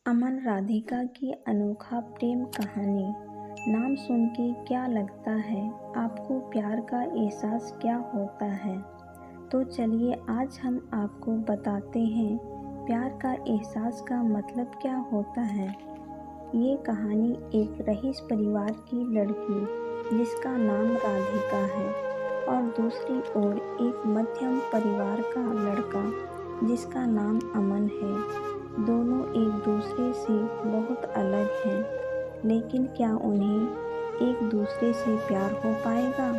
अमन राधिका की अनोखा प्रेम कहानी। नाम सुन के क्या लगता है आपको प्यार का एहसास क्या होता है? तो चलिए आज हम आपको बताते हैं प्यार का एहसास का मतलब क्या होता है। ये कहानी एक रईस परिवार की लड़की जिसका नाम राधिका है और दूसरी ओर एक मध्यम परिवार का लड़का जिसका नाम अमन है। दोनों एक दूसरे से बहुत अलग हैं, लेकिन क्या उन्हें एक दूसरे से प्यार हो पाएगा?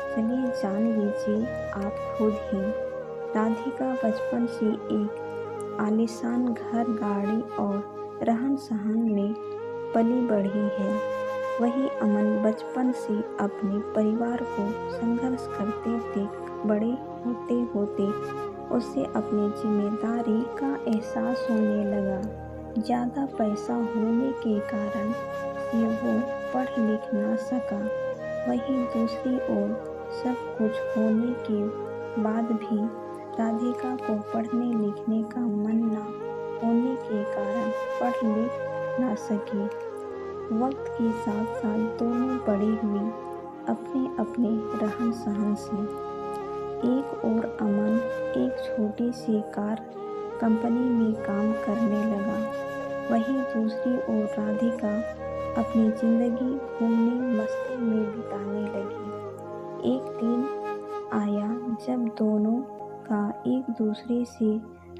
चलिए जान लीजिए आप खुद ही। राधिका बचपन से एक आलीशान घर, गाड़ी और रहन-सहन में पली बढ़ी है। वही अमन बचपन से अपने परिवार को संघर्ष करते देख बड़े होते होते उसे अपनी जिम्मेदारी का एहसास होने लगा। ज़्यादा पैसा होने के कारण से वो पढ़ लिख ना सका। वहीं दूसरी ओर सब कुछ होने के बाद भी राधिका को पढ़ने लिखने का मन ना होने के कारण पढ़ लिख ना सकी। वक्त के साथ साथ दोनों बड़ी हुई अपने अपने रहन सहन से। एक और अमन एक छोटी सी कार कंपनी में काम करने लगा। वहीं दूसरी ओर राधिका अपनी जिंदगी घूमने मस्ती में बिताने लगी। एक दिन आया जब दोनों का एक दूसरे से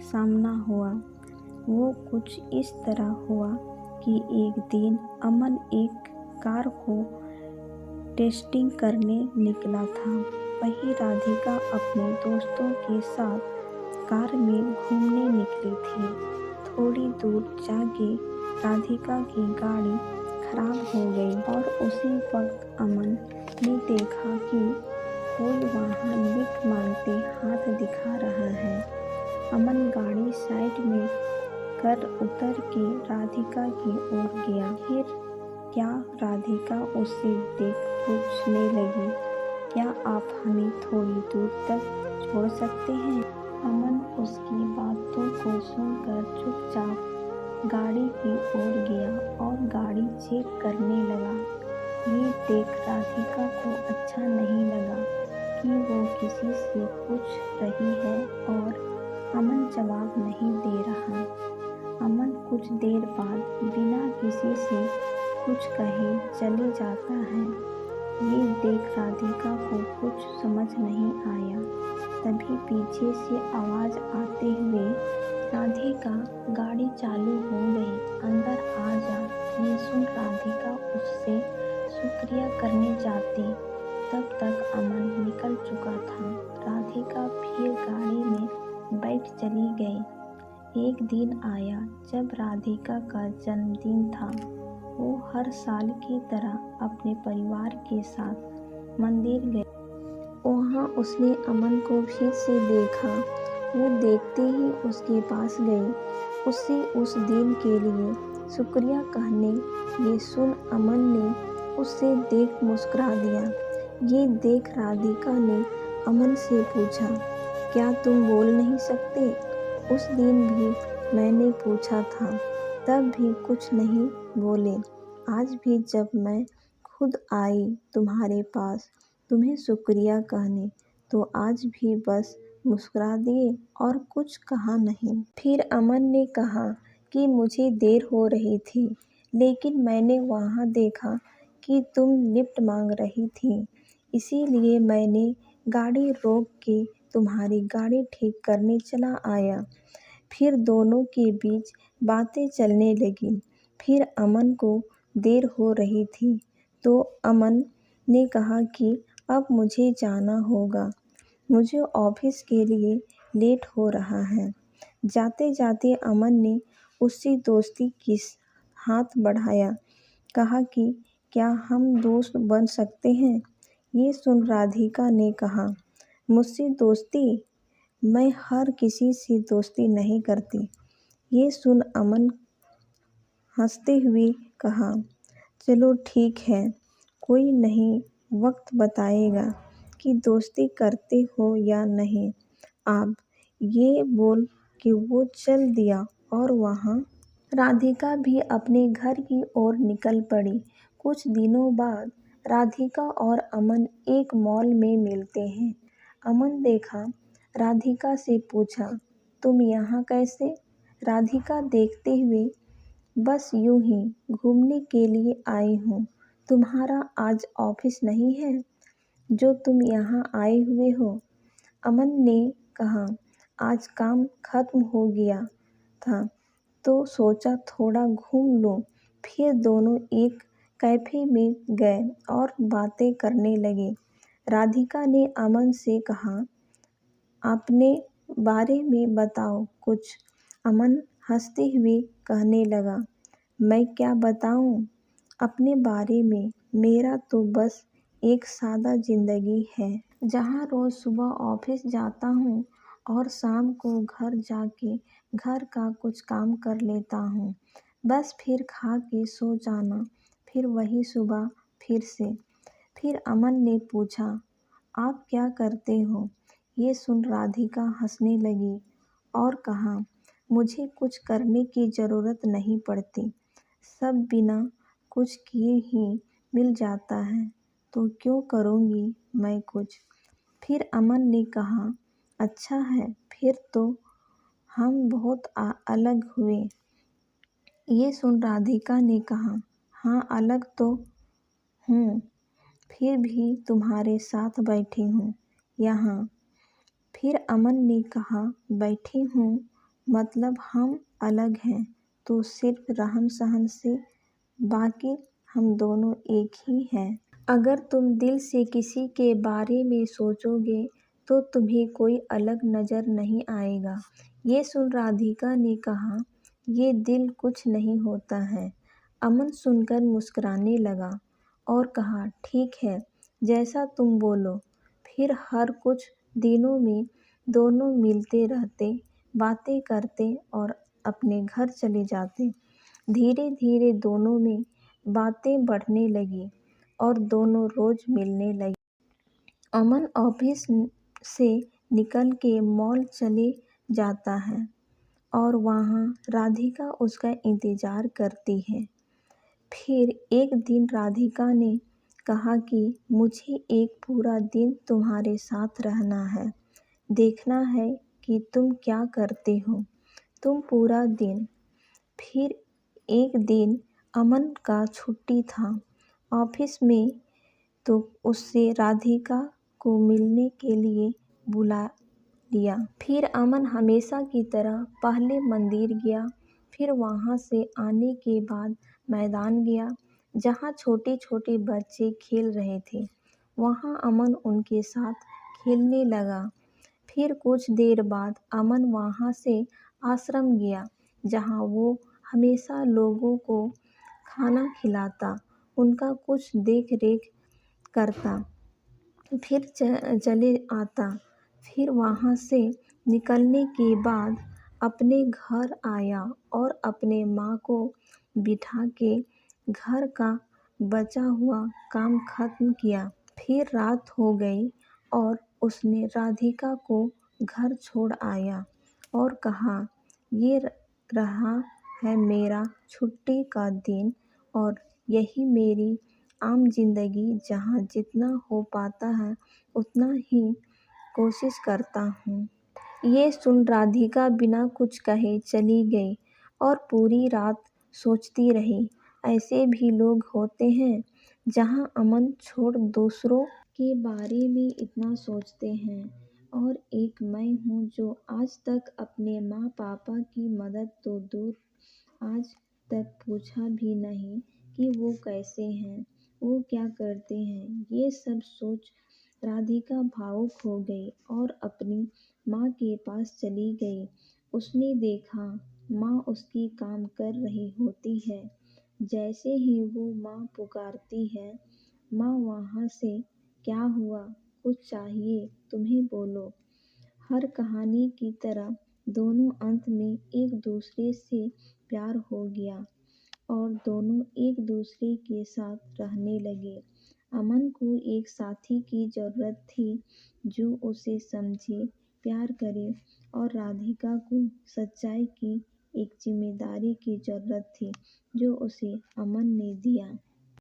सामना हुआ। वो कुछ इस तरह हुआ कि एक दिन अमन एक कार को टेस्टिंग करने निकला था। वहीं राधिका अपने दोस्तों के साथ कार में घूमने निकली थी। थोड़ी दूर जाके राधिका की गाड़ी खराब हो गई और उसी वक्त अमन ने देखा कि कोई वहां लिफ्ट मांगते हाथ दिखा रहा है। अमन गाड़ी साइड में कर उतर के राधिका की ओर गया। फिर क्या राधिका उसे देख पूछने लगी, क्या आप हमें थोड़ी दूर तक छोड़ सकते हैं? अमन उसकी बातों को सुनकर चुपचाप गाड़ी की ओर गया और गाड़ी चेक करने लगा। ये देख राधिका को अच्छा नहीं लगा कि वो किसी से पूछ रही है और अमन जवाब नहीं दे रहा। अमन कुछ देर बाद बिना किसी से कुछ कहे चले जाता है। ये देख राधिका को कुछ समझ नहीं आया। तभी पीछे से आवाज आते हुए, राधिका गाड़ी चालू हो गई, अंदर आ जा। ये सुन राधिका उससे शुक्रिया करने जाती, तब तक अमन निकल चुका था। राधिका फिर गाड़ी में बैठ चली गई। एक दिन आया जब राधिका का जन्मदिन था। वो हर साल की तरह अपने परिवार के साथ मंदिर गई। वहाँ उसने अमन को फिर से देखा। वो देखते ही उसके पास गई, उससे उस दिन के लिए शुक्रिया कहने। ये सुन अमन ने उससे देख मुस्कुरा दिया। ये देख राधिका ने अमन से पूछा, क्या तुम बोल नहीं सकते? उस दिन भी मैंने पूछा था, तब भी कुछ नहीं बोले। आज भी जब मैं खुद आई तुम्हारे पास तुम्हें शुक्रिया कहने, तो आज भी बस मुस्कुरा दिए और कुछ कहा नहीं। फिर अमन ने कहा कि मुझे देर हो रही थी, लेकिन मैंने वहाँ देखा कि तुम लिफ्ट मांग रही थी, इसीलिए मैंने गाड़ी रोक के तुम्हारी गाड़ी ठीक करने चला आया। फिर दोनों के बीच बातें चलने लगी। फिर अमन को देर हो रही थी, तो अमन ने कहा कि अब मुझे जाना होगा, मुझे ऑफिस के लिए लेट हो रहा है। जाते जाते अमन ने उससे दोस्ती की हाथ बढ़ाया, कहा कि क्या हम दोस्त बन सकते हैं? ये सुन राधिका ने कहा, मुझसे दोस्ती? मैं हर किसी से दोस्ती नहीं करती। ये सुन अमन हंसते हुए कहा, चलो ठीक है, कोई नहीं, वक्त बताएगा कि दोस्ती करते हो या नहीं। आप ये बोल के वो चल दिया और वहाँ राधिका भी अपने घर की ओर निकल पड़ी। कुछ दिनों बाद राधिका और अमन एक मॉल में मिलते हैं। अमन देखा, राधिका से पूछा, तुम यहाँ कैसे? राधिका देखते हुए, बस यूं ही घूमने के लिए आई हूँ। तुम्हारा आज ऑफिस नहीं है जो तुम यहाँ आए हुए हो? अमन ने कहा, आज काम खत्म हो गया था तो सोचा थोड़ा घूम लूं। फिर दोनों एक कैफे में गए और बातें करने लगे। राधिका ने अमन से कहा, अपने बारे में बताओ कुछ। अमन हंसते हुए कहने लगा, मैं क्या बताऊं अपने बारे में? मेरा तो बस एक सादा जिंदगी है, जहाँ रोज सुबह ऑफिस जाता हूँ और शाम को घर जाके घर का कुछ काम कर लेता हूँ। बस फिर खा के सो जाना, फिर वही सुबह फिर से। फिर अमन ने पूछा, आप क्या करते हो? ये सुन राधिका हंसने लगी और कहा, मुझे कुछ करने की ज़रूरत नहीं पड़ती, सब बिना कुछ किए ही मिल जाता है, तो क्यों करूँगी मैं कुछ? फिर अमन ने कहा, अच्छा है, फिर तो हम बहुत अलग हुए। ये सुन राधिका ने कहा, हाँ अलग तो हूँ, फिर भी तुम्हारे साथ बैठी हूँ यहाँ। फिर अमन ने कहा, बैठी हूँ मतलब हम अलग हैं तो सिर्फ रहन सहन से, बाकी हम दोनों एक ही हैं। अगर तुम दिल से किसी के बारे में सोचोगे तो तुम्हें कोई अलग नज़र नहीं आएगा। ये सुन राधिका ने कहा, ये दिल कुछ नहीं होता है। अमन सुनकर मुस्कुराने लगा और कहा, ठीक है, जैसा तुम बोलो। फिर हर कुछ दिनों में दोनों मिलते रहते, बातें करते और अपने घर चले जाते। धीरे धीरे दोनों में बातें बढ़ने लगी और दोनों रोज मिलने लगे। अमन ऑफिस से निकल के मॉल चले जाता है और वहाँ राधिका उसका इंतज़ार करती है। फिर एक दिन राधिका ने कहा कि मुझे एक पूरा दिन तुम्हारे साथ रहना है, देखना है कि तुम क्या करते हो तुम पूरा दिन। फिर एक दिन अमन का छुट्टी था ऑफिस में, तो उससे राधिका को मिलने के लिए बुला लिया। फिर अमन हमेशा की तरह पहले मंदिर गया, फिर वहाँ से आने के बाद मैदान गया जहाँ छोटे छोटे बच्चे खेल रहे थे। वहाँ अमन उनके साथ खेलने लगा। फिर कुछ देर बाद अमन वहाँ से आश्रम गया जहाँ वो हमेशा लोगों को खाना खिलाता, उनका कुछ देख रेख करता, फिर चले आता। फिर वहाँ से निकलने के बाद अपने घर आया और अपने माँ को बिठा के घर का बचा हुआ काम खत्म किया। फिर रात हो गई और उसने राधिका को घर छोड़ आया और कहा, ये रहा है मेरा छुट्टी का दिन और यही मेरी आम जिंदगी, जहाँ जितना हो पाता है उतना ही कोशिश करता हूँ। ये सुन राधिका बिना कुछ कहे चली गई और पूरी रात सोचती रही। ऐसे भी लोग होते हैं जहाँ अमन छोड़ दूसरों के बारे में इतना सोचते हैं। और एक मैं हूँ जो आज तक अपने माँ पापा की मदद तो दूर, आज तक पूछा भी नहीं कि वो कैसे हैं, वो क्या करते हैं। ये सब सोच राधिका भावुक हो गई और अपनी माँ के पास चली गई। उसने देखा माँ उसकी काम कर रही होती है। जैसे ही वो माँ पुकारती है, माँ वहाँ से, क्या हुआ, कुछ चाहिए तुम्हें, बोलो। हर कहानी की तरह दोनों अंत में एक दूसरे से प्यार हो गया और दोनों एक दूसरे के साथ रहने लगे। अमन को एक साथी की ज़रूरत थी जो उसे समझे, प्यार करे और राधिका को सच्चाई की एक जिम्मेदारी की ज़रूरत थी जो उसे अमन ने दिया।